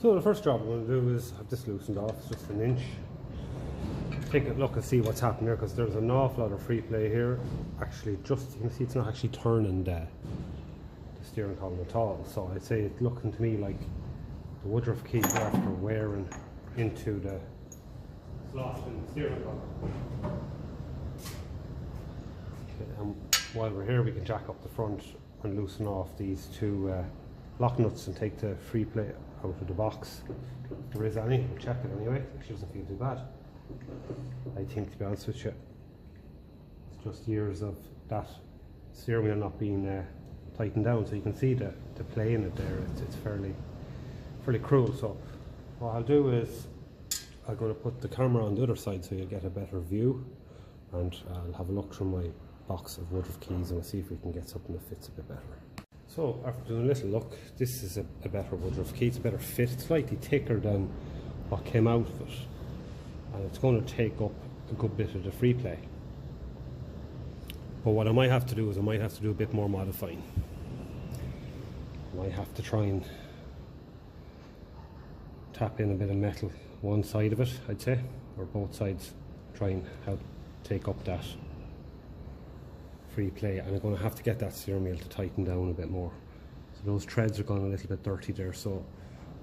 So the first job I'm going to do is have this loosened off, it's just an inch. Take a look and see what's happening here, because there's an awful lot of free play here. Actually, just you can see it's not actually turning the steering column at all. So I'd say it's looking to me like the Woodruff keys are after wearing into the slot in the steering column. Okay, and while we're here, we can jack up the front and loosen off these two lock nuts and take the free play out of the box. If there is any, we'll check it anyway. It actually doesn't feel too bad, I think, to be honest with you. It's just years of that steering wheel not being tightened down, so you can see the play in it there. It's fairly cruel. So what I'll do is I'm going to put the camera on the other side so you'll get a better view, and I'll have a look through my box of Woodruff keys and we'll see if we can get something that fits a bit better. So after doing a little look, this is a better Woodruff key. It's a better fit, it's slightly thicker than what came out of it, and it's going to take up a good bit of the free play. But what I might have to do is I might have to do a bit more modifying. I might have to try and tap in a bit of metal one side of it, I'd say, or both sides, try and help take up that free play, and I'm going to have to get that steering wheel to tighten down a bit more. So those treads are going a little bit dirty there, so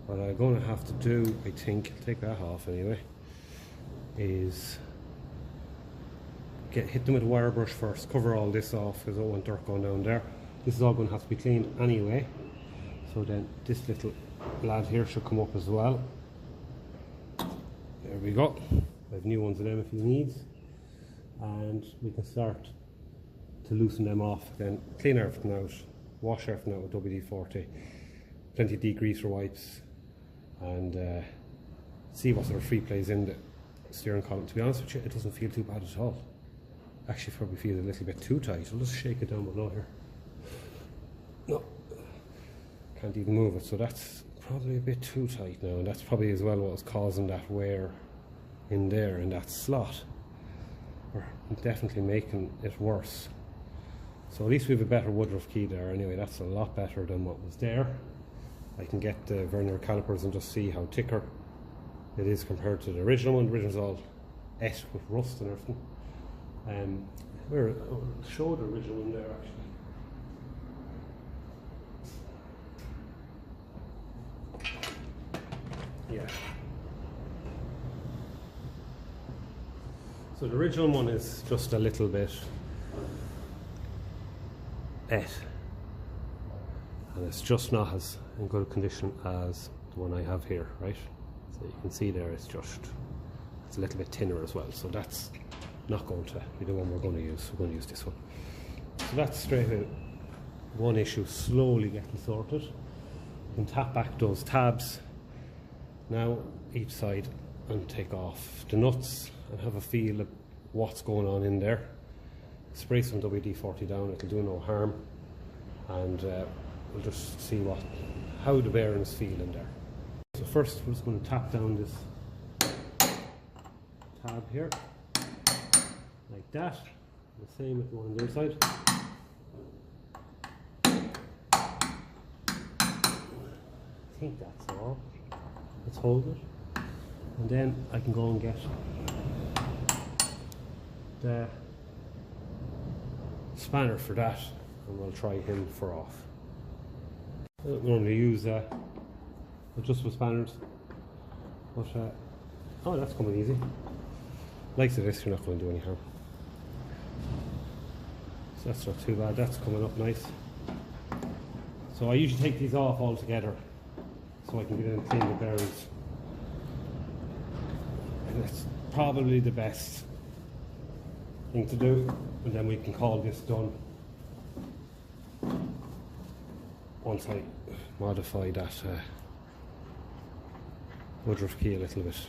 what I'm going to have to do, I think, take that off anyway, is hit them with a wire brush first, cover all this off because I don't want dirt going down there. This is all going to have to be cleaned anyway, so then this little lad here should come up as well. There we go. I have new ones of them if he needs, and we can start to loosen them off, then clean everything out, wash everything out with WD-40, plenty of degreaser wipes, and see what sort of free plays in the steering column. To be honest with you, it doesn't feel too bad at all. Actually, probably feels a little bit too tight. I'll just shake it down below here. No, can't even move it, so that's probably a bit too tight now, and that's probably as well what was causing that wear in there in that slot, or definitely making it worse. So at least we have a better Woodruff key there anyway. That's a lot better than what was there. I can get the vernier calipers and just see how thicker it is compared to the original one. The original's all et with rust and everything. I'll show the original one there actually. Yeah. So the original one is just a little bit et, and it's just not as in good condition as the one I have here, right? So you can see there it's a little bit thinner as well, so that's not going to be the one we're going to use. We're going to use this one. So that's straight out one issue slowly getting sorted. You can tap back those tabs now each side and take off the nuts and have a feel of what's going on in there. Spray some WD-40 down, it'll do no harm, and we'll just see how the bearings feel in there. So first we're just going to tap down this tab here, like that. The same with the one on the other side. I think that's all. Let's hold it, and then I can go and get the spanner for that, and we'll try him for off. I don't normally use adjustable spanners, but oh, that's coming easy. Likes of this, you're not going to do any harm. So that's not too bad. That's coming up nice. So I usually take these off altogether so I can get in and clean the bearings, and that's probably the best thing to do, and then we can call this done once I modify that Woodruff key a little bit.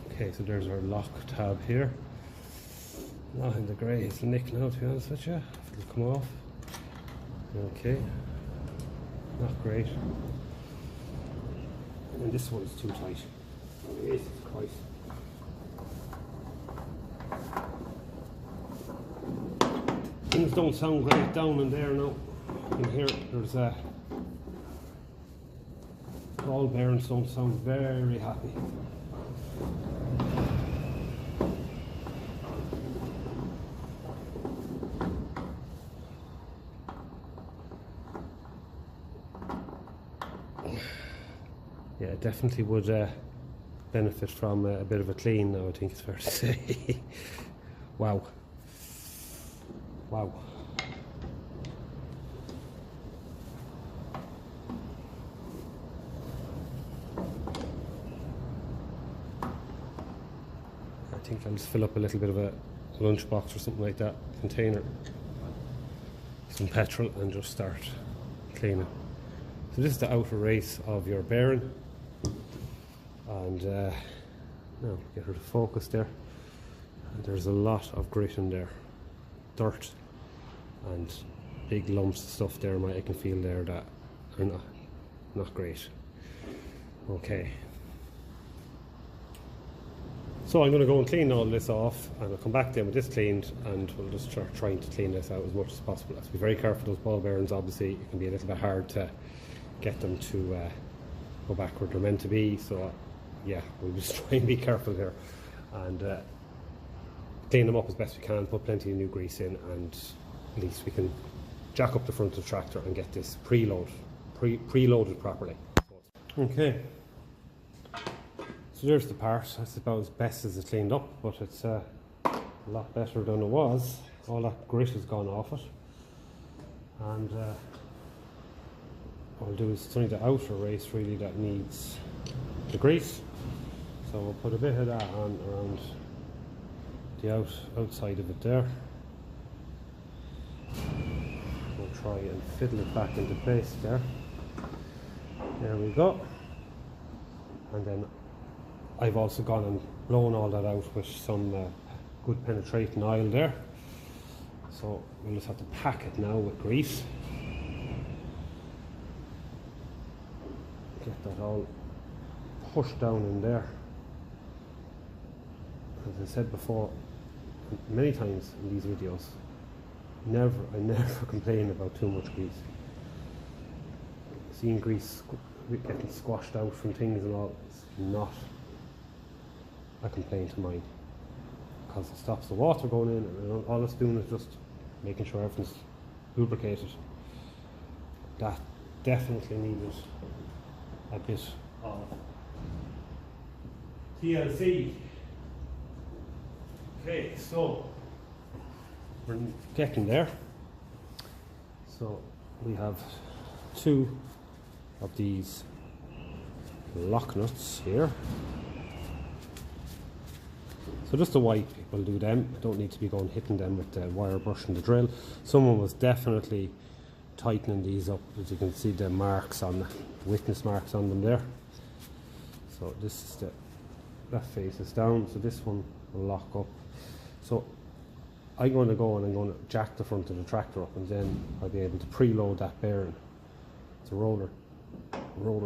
Okay, so there's our lock tab here. Not in the grey, it's the nick now, to be honest with you. It'll come off. Okay, not great. And this one's too tight. Jesus Christ. Things don't sound great down in there now. You can hear there's ball bearings don't sound very happy. Yeah, it definitely would benefit from a bit of a clean now, I think it's fair to say. Wow. Wow. I think I'll just fill up a little bit of a lunchbox or something like that, container, some petrol, and just start cleaning. So this is the outer race of your bearing, and now get her to focus there. And there's a lot of grit in there, dirt and big lumps of stuff there. I can feel there that are not great. Okay, so I'm going to go and clean all this off, and I'll come back then with this cleaned, and we'll just start trying to clean this out as much as possible. Have to be very careful. Those ball bearings, obviously, it can be a little bit hard to get them to go back where they're meant to be. So yeah, we'll just try and be careful here and clean them up as best we can, put plenty of new grease in, and at least we can jack up the front of the tractor and get this preloaded properly. Okay, so there's the part. That's about as best as it's cleaned up, but it's a lot better than it was. All that grit has gone off it, and what I'll do is it's only the outer race really that needs the grease, so we'll put a bit of that on around the outside of it there. We'll try and fiddle it back into place there. There we go. And then I've also gone and blown all that out with some good penetrating oil there. So we'll just have to pack it now with grease. Get that all pushed down in there. As I said before, many times in these videos, I never complain about too much grease. Seeing grease getting squashed out from things and all is not a complaint of mine, because it stops the water going in, and all it's doing is just making sure everything's lubricated. That definitely needed a bit of TLC. Okay, so we're getting there. So we have two of these lock nuts here. So just a wipe will do them. I don't need to be going hitting them with the wire brush and the drill. Someone was definitely tightening these up, as you can see the marks on the witness marks on them there. So this is that faces down, so this one will lock up. So I'm going to go and I'm going to jack the front of the tractor up, and then I'll be able to preload that bearing. It's a roller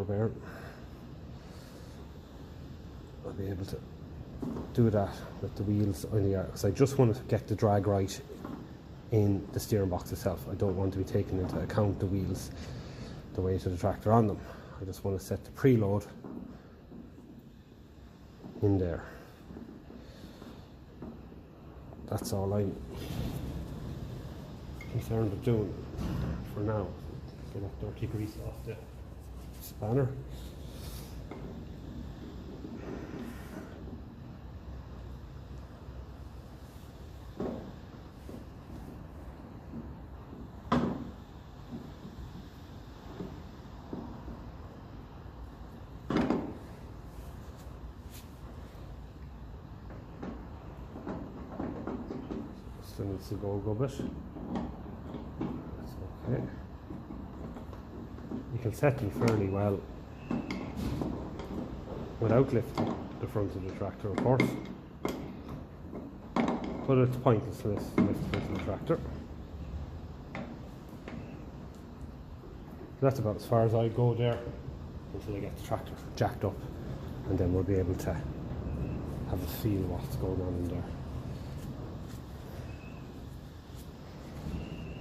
bearing. I'll be able to do that with the wheels on the air, because I just want to get the drag right in the steering box itself. I don't want to be taking into account the wheels, the weight of the tractor on them. I just want to set the preload in there. That's all I'm concerned with doing for now. Get that dirty grease off the spanner. Still needs to go a bit. That's okay. You can set them fairly well without lifting the front of the tractor, of course, but it's pointless to lift the front of the tractor. So that's about as far as I go there until I get the tractor jacked up, and then we'll be able to have a feel what's going on in there.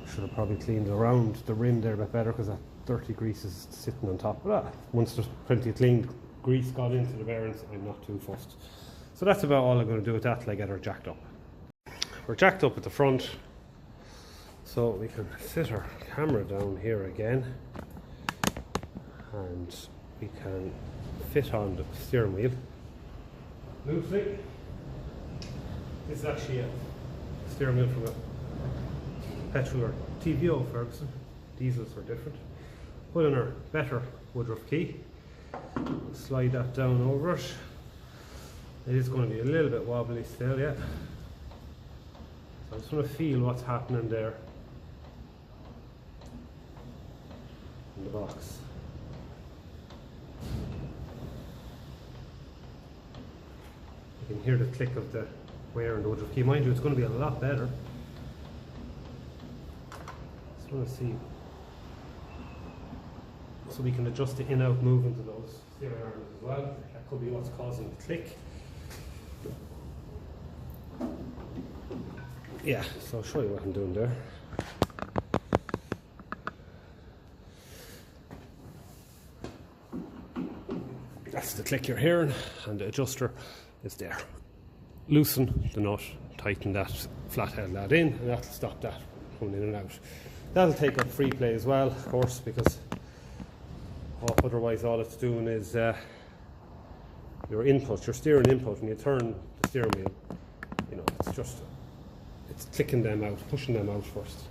Should have probably cleaned around the rim there a bit better, because that dirty grease is sitting on top of that. Once there's plenty of clean grease got into the bearings, I'm not too fussed. So that's about all I'm going to do with that till I get her jacked up. We're jacked up at the front, so we can sit our camera down here again, and we can fit on the steering wheel loosely. This is actually a steering wheel from a petrol or TVO Ferguson. Diesels are different. Put in our better Woodruff key, slide that down over it. It is going to be a little bit wobbly still, yeah. So I just want to feel what's happening there in the box. You can hear the click of the wear and the Woodruff key. Mind you, it's going to be a lot better. Just want to see. So we can adjust the in-out movement of those steering arms as well. That could be what's causing the click. Yeah, so I'll show you what I'm doing there. That's the click you're hearing, and the adjuster is there. Loosen the nut, tighten that flathead lad in, and that'll stop that coming in and out. That'll take up free play as well, of course, because otherwise all it's doing is your input, your steering input. When you turn the steering wheel, you know, it's clicking them out, pushing them out first,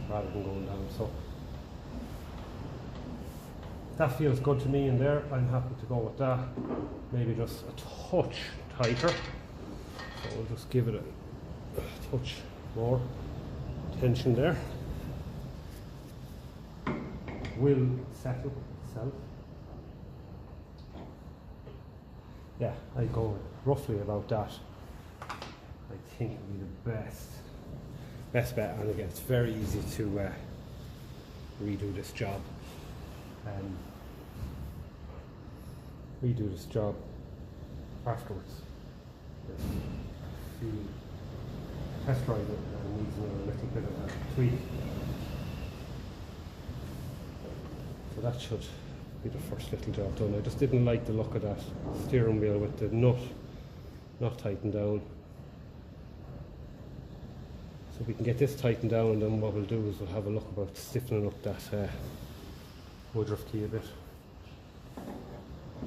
rather than going down. So that feels good to me in there. I'm happy to go with that. Maybe just a touch tighter. So we'll just give it a touch more tension there. Will settle itself. Yeah, I go roughly about that. I think would be the best bet, and again, it's very easy to redo this job. Redo this job afterwards. If you test drive it, and needs a little bit of a tweak. So that should be the first little job done. I just didn't like the look of that steering wheel with the nut not tightened down. So we can get this tightened down, and then what we'll do is we'll have a look about stiffening up that Woodruff key a bit.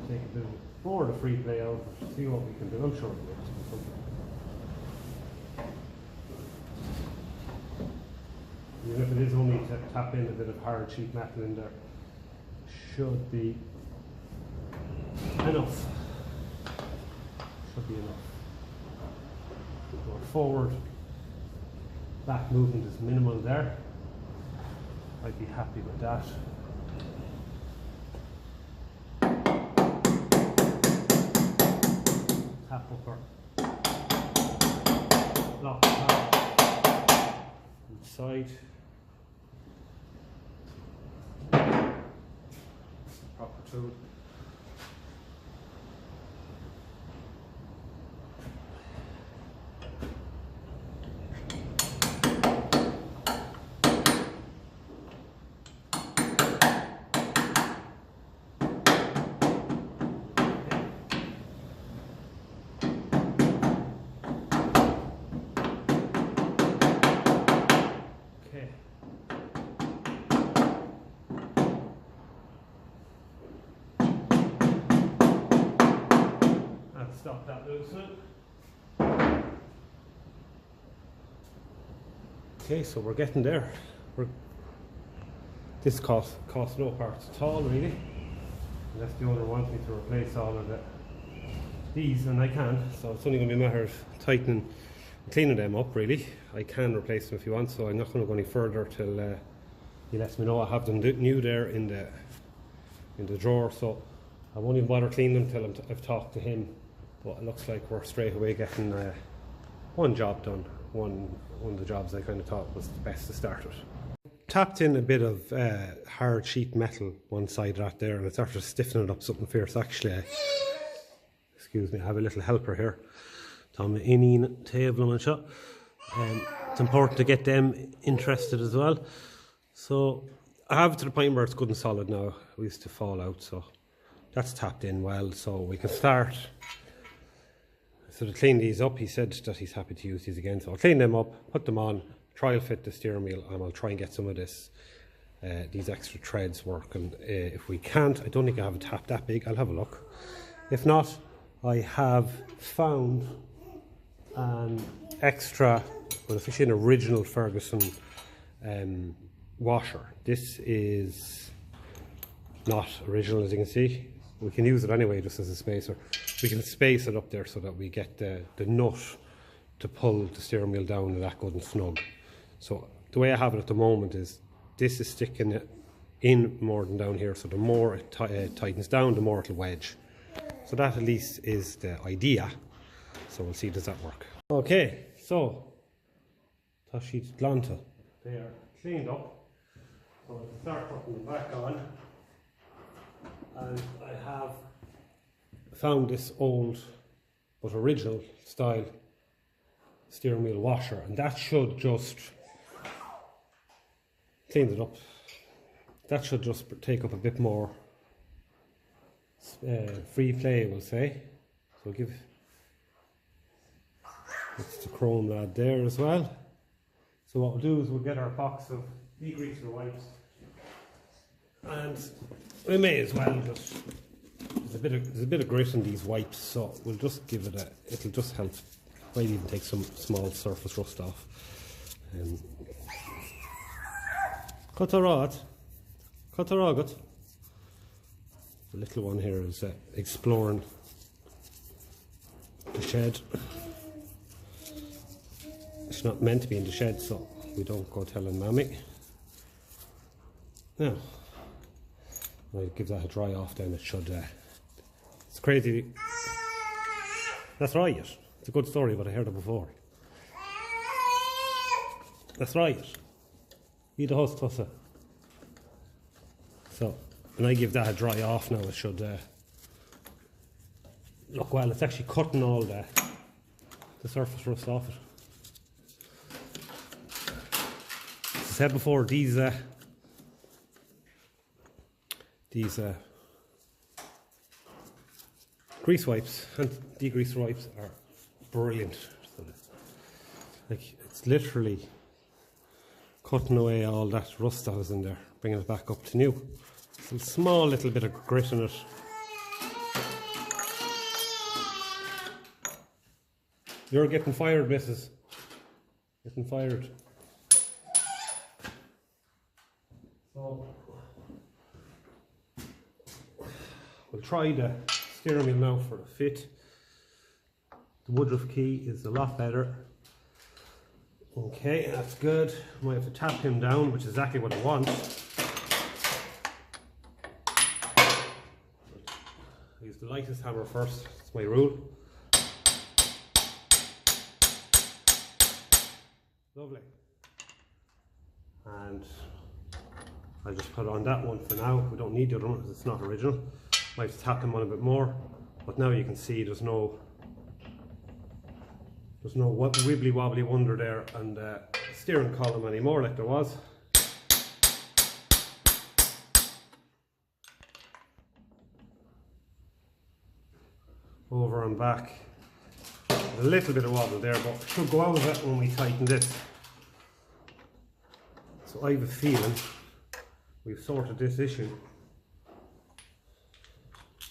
Take a bit more of the free play out, see what we can do. I'm sure we'll be able to do something. Even if it is only to tap in a bit of hard sheet metal in there, should be enough. Should be enough. Going forward, back movement is minimal there. I'd be happy with that. Tap upper. Lock power. Each side. Proper tool. Stop that loosening. Okay, so we're getting there. This costs no parts at all, really, unless the owner wants me to replace all of these, and I can. So it's only going to be a matter of tightening and cleaning them up, really. I can replace them if you want, so I'm not going to go any further till he lets me know. I have them new there in the drawer, so I won't even bother cleaning them till I've talked to him. But it looks like we're straight away getting one job done. One of the jobs I kind of thought was the best to start with. Tapped in a bit of hard sheet metal one side right there, and it's after stiffening it up something fierce. Actually, excuse me, I have a little helper here. Tom Inin table and shot. It's important to get them interested as well. So I have it to the point where it's good and solid now. We used to fall out, so that's tapped in well, so we can start. So to clean these up, he said that he's happy to use these again. So I'll clean them up, put them on, trial fit the steering wheel, and I'll try and get some of this, these extra threads working. If we can't, I don't think I have a tap that big. I'll have a look. If not, I have found an extra, well, it's actually an original Ferguson washer. This is not original, as you can see. We can use it anyway just as a spacer. We can space it up there so that we get the nut to pull the steering wheel down and that good and snug. So the way I have it at the moment is this is sticking it in more than down here, so the more it tightens down, the more it'll wedge. So that at least is the idea. So we'll see, does that work. Okay, so tá sheet glanta. They are cleaned up. So I'll start putting them back on. And I have found this old but original style steering wheel washer, and that should just clean it up. That should just take up a bit more free play, we'll say. So we'll give it's the chrome lad there as well. So what we'll do is we'll get our box of degreaser wipes, and we may as well just, there's a bit of grit in these wipes, so we'll just give it it'll just help, might even take some small surface rust off. Cut a rod, the little one here is exploring the shed. It's not meant to be in the shed, so we don't go telling Mammy. Now, I'll give that a dry off, then it should, it's crazy. That's right, it's a good story, but I heard it before. That's right. Eat a host tussa. So, when I give that a dry off now, it should look well. It's actually cutting all the surface rust off it. As I said before, these grease wipes and degreaser wipes are brilliant. Like, it's literally cutting away all that rust that was in there, bringing it back up to new. Some small little bit of grit in it. You're getting fired, missus. Getting fired. So we'll try the steering wheel now for a fit. The Woodruff key is a lot better. Okay, that's good. I might have to tap him down, which is exactly what I want. Use the lightest hammer first, it's my rule. Lovely. And I'll just put on that one for now. We don't need the other one because it's not original. Might have to tap them on a bit more, but now you can see there's no wibbly wobbly wonder there and steering column anymore like there was. Over and back. There's a little bit of wobble there, but it should go out of it when we tighten this. So I have a feeling we've sorted this issue.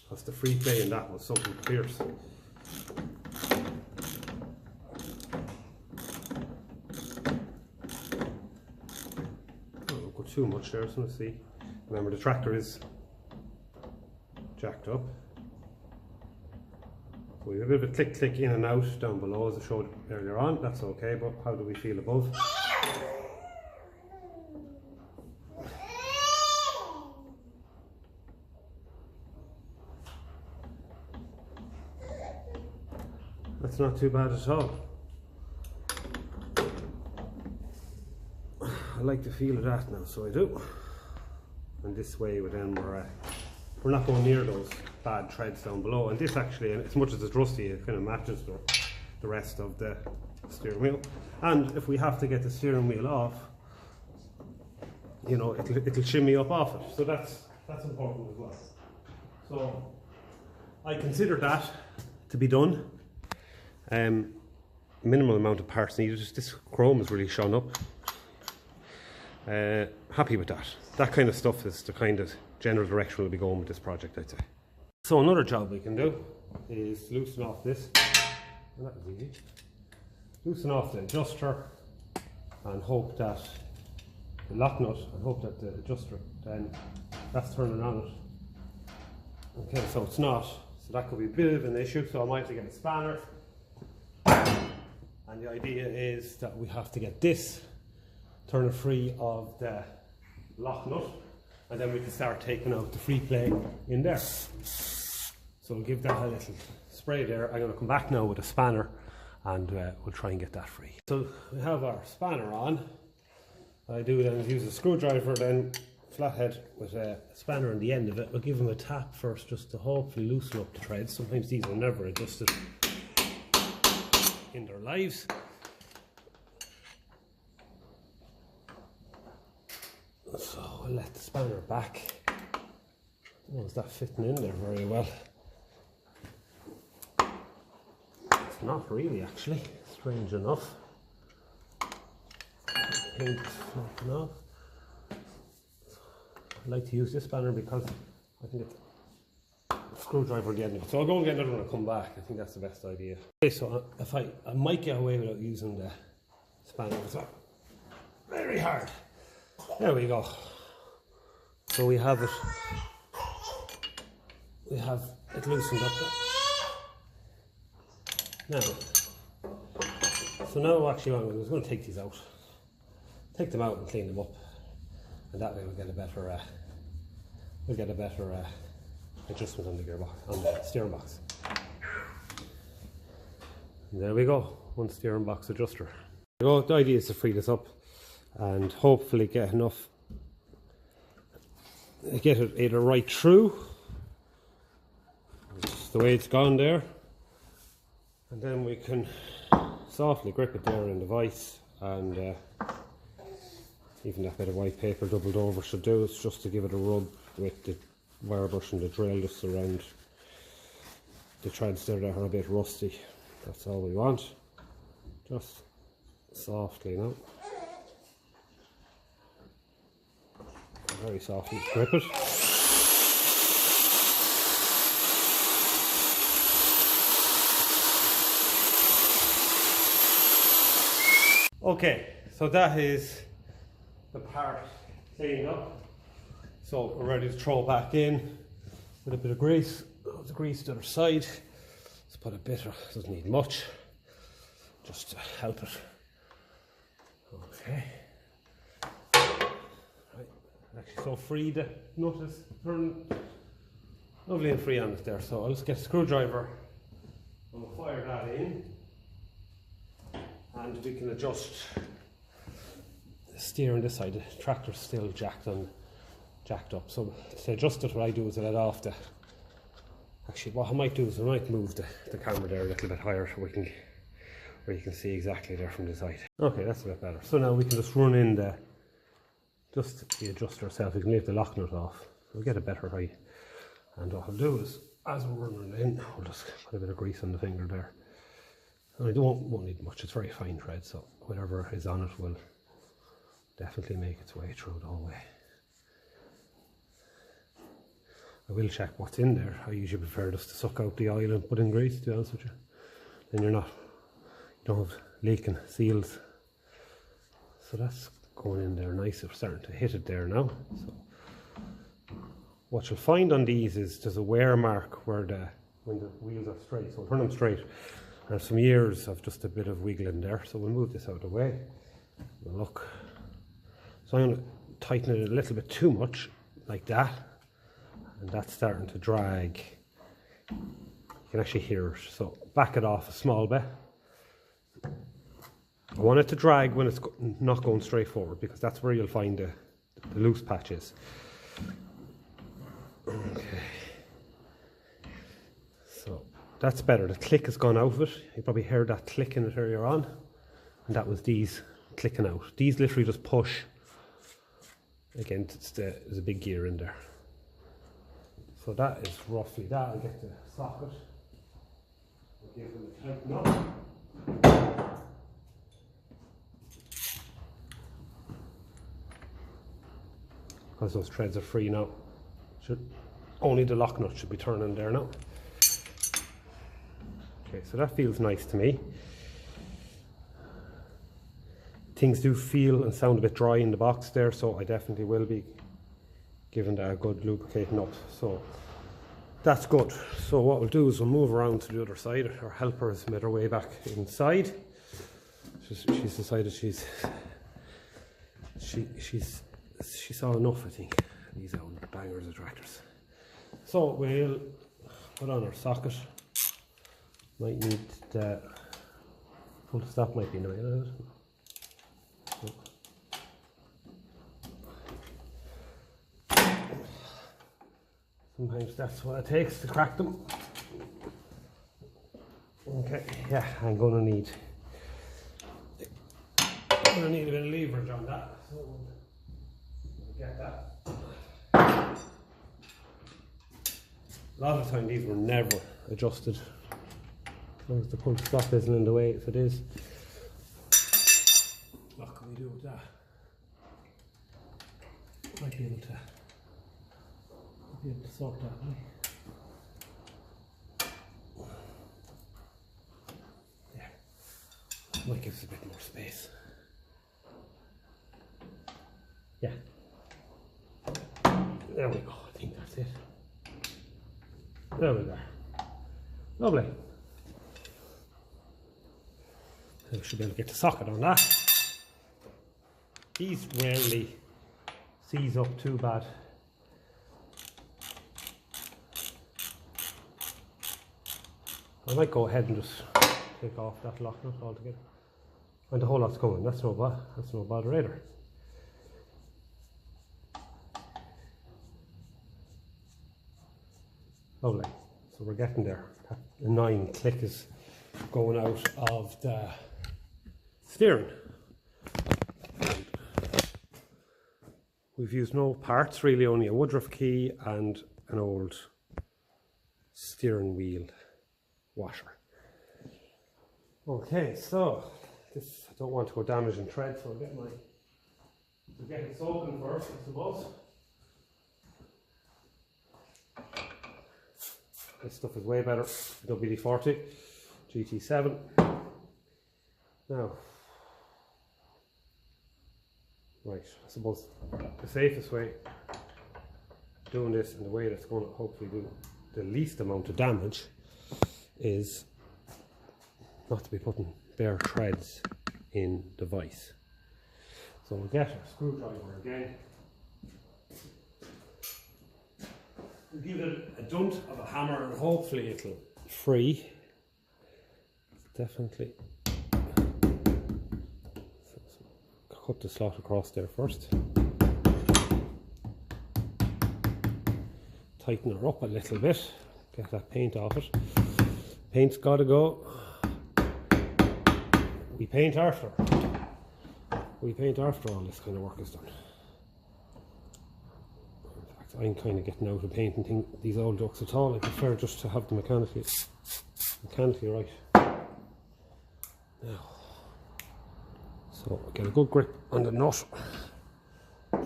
That's the free play, and that was something fierce. Don't go too much there, so let's see. Remember, the tractor is jacked up. So we have a bit of a click click in and out down below as I showed earlier on. That's okay, but how do we feel above? That's not too bad at all. I like the feel of that now, so I do. And this way, then we're not going near those bad treads down below. And this actually, as much as it's rusty, it kind of matches the rest of the steering wheel. And if we have to get the steering wheel off, you know, it'll shimmy up off it. So that's important as well. So I consider that to be done. Minimal amount of parts needed. Just this chrome is really shone up. Happy with that. That kind of stuff is the kind of general direction we'll be going with this project, I'd say. So another job we can do is loosen off this. And that was easy. Loosen off the adjuster and hope that the lock nut, and hope that the adjuster then that's turning on it. Okay, so it's not. So that could be a bit of an issue. So I might have to get a spanner. And the idea is that we have to get this, turn it free of the lock nut, and then we can start taking out the free play in there. So I'll give that a little spray there. I'm going to come back now with a spanner and we'll try and get that free. So we have our spanner on. What I do then is use a screwdriver, then flathead with a spanner on the end of it. We'll give them a tap first just to hopefully loosen up the threads. Sometimes these are never adjusted in their lives. So we'll let the spanner back. Oh, is that fitting in there very well? It's not really, actually. Strange enough. Paint floating off. I like to use this spanner because I can get the screwdriver at the end of it. So I'll go and get another one and come back. I think that's the best idea. Okay, so if I might get away without using the spanner as well. Very hard. There we go. So we have it loosened up there. Now, so now actually what I'm going to take these out. Take them out and clean them up. And that way we'll get a better adjustment on the gearbox, on the steering box. And there we go, one steering box adjuster. So the idea is to free this up and hopefully get enough, get it either right through, just the way it's gone there, and then we can softly grip it there in the vise, and even that bit of white paper doubled over should do. It's just to give it a rub with the wire brush and the drill just around the threads there that are a bit rusty. That's all we want. Just softly now. Very softly grip it. Okay, so that is the part cleaned up. So we're ready to throw back in with a bit of grease. The grease to the other side. Let's put a bit of, doesn't need much, just to help it. Okay. Right. Actually, so free, the nut is turned lovely and free on it there. So I'll just get a screwdriver and we'll fire that in, and we can adjust the steer on this side. The tractor's still jacked up. So to adjust it, what I do is I let off the. Actually, what I might do is I might move the camera there a little bit higher so where you can see exactly there from the side. Okay, that's a bit better. So now we can just run in the adjuster itself. We can leave the lock nut off. We'll get a better height. And what I'll do is, as we're running in, I'll just put a bit of grease on the finger there. And I won't need much. It's very fine thread, so whatever is on it will definitely make its way through the whole way. I will check what's in there. I usually prefer just to suck out the oil and put in grease, to be honest with you. Then you don't have leaking seals. So that's going in there nice. It's starting to hit it there now. So what you'll find on these is there's a wear mark when the wheels are straight. So we'll turn them straight. And some years of just a bit of wiggling there. So we'll move this out of the way. We'll look. So I'm going to tighten it a little bit too much, like that. And that's starting to drag. You can actually hear it. So back it off a small bit. I want it to drag when it's not going straight forward, because that's where you'll find the loose patches. Okay. So that's better. The click has gone out of it. You probably heard that click in it earlier on. And that was these clicking out. These literally just push Again, there's a big gear in there. So that is roughly that. I'll get the socket. I'll give them a tighten up. Because those threads are free now. Only the lock nut should be turning there now. Okay, so that feels nice to me. Things do feel and sound a bit dry in the box there, so I definitely will be giving that a good lubricating up. So that's good. So what we'll do is we'll move around to the other side. Our helper has made her way back inside. She's decided she saw enough, I think. These old bangers of tractors. So we'll put on our socket. Might need the full stop, might be annoying. Sometimes that's what it takes to crack them. Okay, yeah, I'm gonna need a bit of leverage on that. So we'll get that. A lot of the time these were never adjusted. As long as the pull stop isn't in the way, if it is. What can we do with that? Might be able to sort that, right? Yeah. Might give us a bit more space. Yeah. There we go. I think that's it. There we go. Lovely. So we should be able to get the socket on that. These rarely seize up too bad. I might go ahead and just take off that lock nut altogether. And the whole lot's coming. That's no bother either. Lovely. So we're getting there. That annoying click is going out of the steering. And we've used no parts really, only a Woodruff key and an old steering wheel washer. Okay, so this, I don't want to go damaging thread, so I'll get it soaking first, I suppose. This stuff is way better. WD-40 GT7. Now, right, I suppose the safest way of doing this and the way that's going to hopefully do the least amount of damage is not to be putting bare threads in the vise. So we'll get a screwdriver again. We'll give it a dunt of a hammer and hopefully it'll free. Definitely. So cut the slot across there first. Tighten her up a little bit. Get that paint off it. Paint's gotta go. We paint after. We paint after all this kind of work is done. In fact, I'm kind of getting out of painting these old ducks at all. I prefer just to have them mechanically right. Now, so get a good grip on the nut.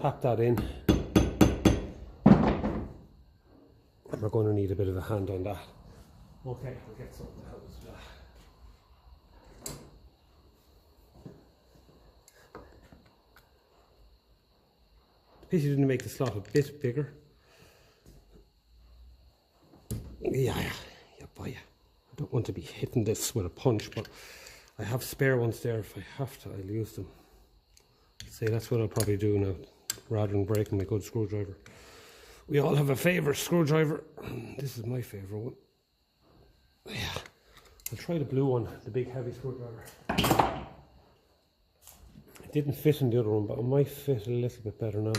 Tap that in. And we're going to need a bit of a hand on that. Okay, we'll get something to help us with that. The pity didn't make the slot a bit bigger. Yeah, boy. I don't want to be hitting this with a punch, but I have spare ones there. If I have to, I'll use them. I'd say that's what I'll probably do now, rather than breaking my good screwdriver. We all have a favourite screwdriver. This is my favourite one. Yeah, I'll try the blue one, the big heavy screwdriver. It didn't fit in the other one, but it might fit a little bit better now.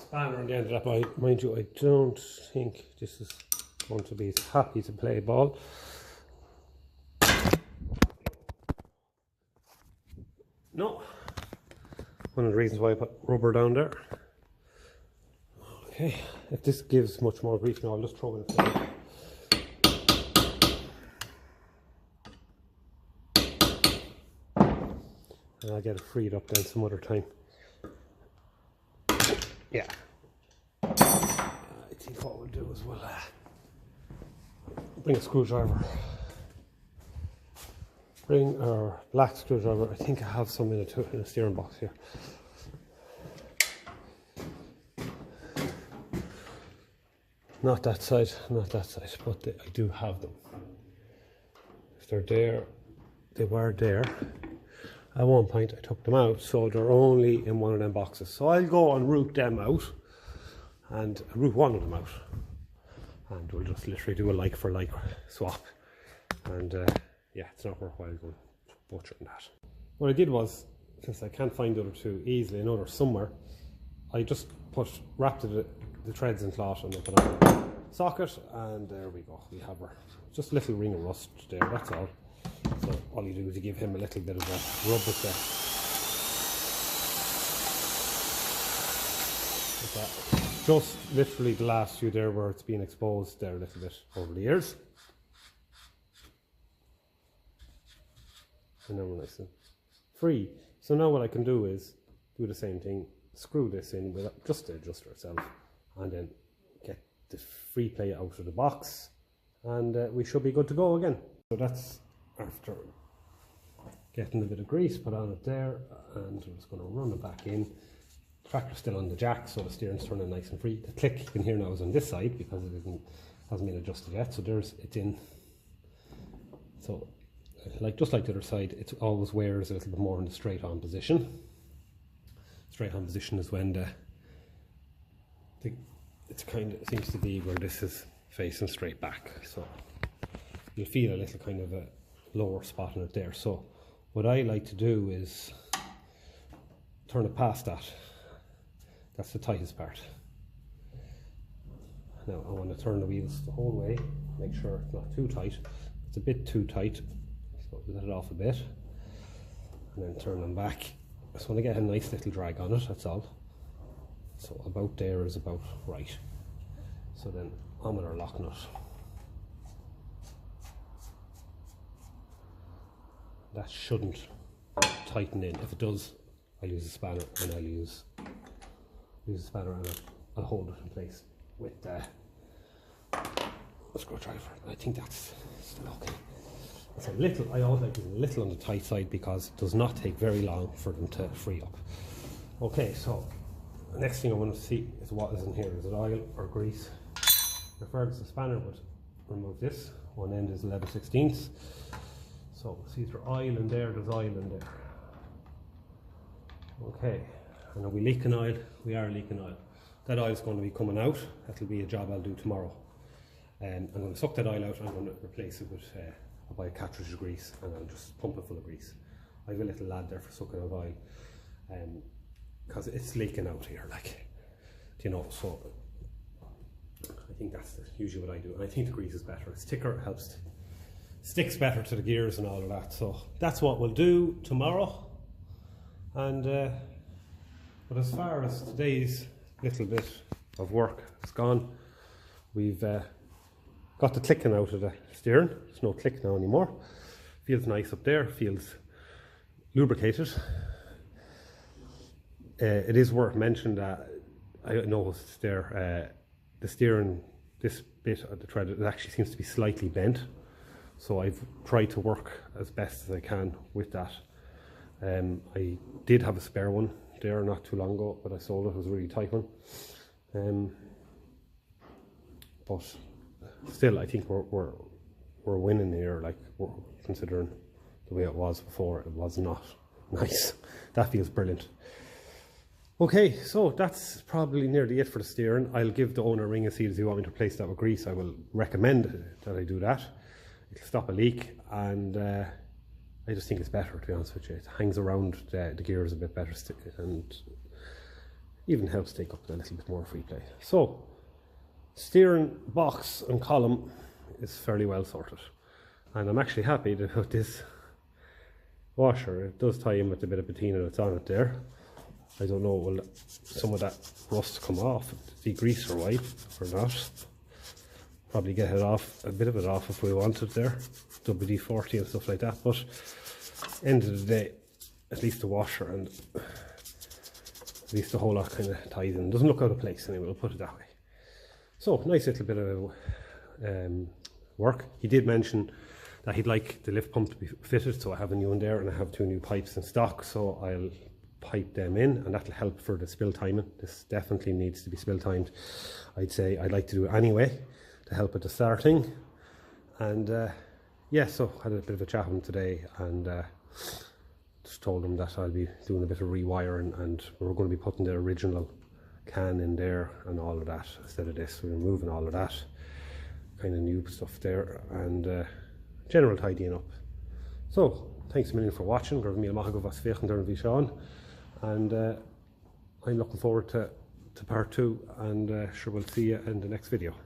spanner on the end of that. Mind you, I don't think this is going to be as happy to play ball. No. One of the reasons why I put rubber down there. Okay, if this gives much more grease now, I'll just throw it in. And I'll get it freed up then some other time. Yeah. I think what we'll do is we'll bring a screwdriver. Bring our black screwdriver. I think I have some in a steering box here. Not that side, but I do have them. If they're there, they were there. At one point I took them out, so they're only in one of them boxes. So I'll go and root them out, and root one of them out. And we'll just literally do a like for like swap. And yeah, it's not worthwhile going butchering that. What I did was, since I can't find the other two easily, I know they're somewhere, I just wrapped the threads in cloth and then put on the socket, and there we go, we have her. Just a little ring of rust there, that's all. So all you do is you give him a little bit of a rub with that. Just literally the last few there where it's been exposed there a little bit over the years. And now we're nice and free. So now what I can do is do the same thing, screw this in with just the adjuster itself, and then get the free play out of the box, and we should be good to go again. So that's after getting a bit of grease put on it there, and I'm just going to run it back in. The tractor's still on the jack, so the steering's turning nice and free. The click you can hear now is on this side because it hasn't been adjusted yet, so it's in. So just like the other side, it always wears a little bit more in the straight on position. Straight on position is when it kind of seems to be where this is facing straight back, so you'll feel a little kind of a lower spot in it there. So what I like to do is turn it past that. That's the tightest part. Now I want to turn the wheels the whole way, make sure it's not too tight. It's a bit too tight, so let it off a bit and then turn them back. I just want to get a nice little drag on it, that's all. So about there is about right. So then on with our lock nut. That shouldn't tighten in. If it does, I'll use a spanner, and I'll use a spanner, and I'll hold it in place with a screwdriver. I think that's still okay. It's a little, I always like it a little on the tight side because it does not take very long for them to free up. Okay, so the next thing I want to see is what is in here. Is it oil or grease? The Ferguson spanner would remove this. One end is 11/16. So see, there's oil in there, there's oil in there. Okay, and are we leaking oil? We are leaking oil. That oil is going to be coming out. That'll be a job I'll do tomorrow. I'm going to suck that oil out, and I'm going to replace it with I'll buy a cartridge of grease, and I'll just pump it full of grease. I have a little lad there for sucking out oil, because it's leaking out here, like, you know, so I think that's usually what I do. And I think the grease is better. It's thicker, it helps, sticks better to the gears and all of that. So that's what we'll do tomorrow. And but as far as today's little bit of work is gone, we've got the clicking out of the steering. There's no click now anymore. Feels nice up there, feels lubricated. It is worth mentioning that I noticed there the steering, this bit of the thread, it actually seems to be slightly bent. So I've tried to work as best as I can with that. I did have a spare one there not too long ago, but I sold it. It was a really tight one. But still, I think we're winning here. Like, considering the way it was before, it was not nice. That feels brilliant. Okay, so that's probably nearly it for the steering. I'll give the owner a ring and see if he wants me to replace that with grease. I will recommend that I do that. It'll stop a leak, and I just think it's better, to be honest with you. It hangs around the gears a bit better, and even helps take up a little bit more free play. So steering box and column is fairly well sorted, and I'm actually happy about this washer. It does tie in with the bit of patina that's on it there. I don't know, will some of that rust come off, degrease or wipe or not. Probably get it off, a bit of it off if we wanted there, WD-40 and stuff like that, but end of the day, at least the washer and at least the whole lot kind of ties in. Doesn't look out of place anyway, we'll put it that way. So, nice little bit of work. He did mention that he'd like the lift pump to be fitted, so I have a new one there and I have 2 new pipes in stock, so I'll pipe them in and that'll help for the spill timing. This definitely needs to be spill timed. I'd say I'd like to do it anyway to help at the starting. And yeah, so I had a bit of a chat with him today and just told him that I'll be doing a bit of rewiring and we're going to be putting the original can in there and all of that instead of this. We're removing all of that kind of new stuff there and general tidying up. So thanks a million for watching. Gur mil maith go vas fechen der vi Sean, and I'm looking forward to part 2, and sure we'll see you in the next video.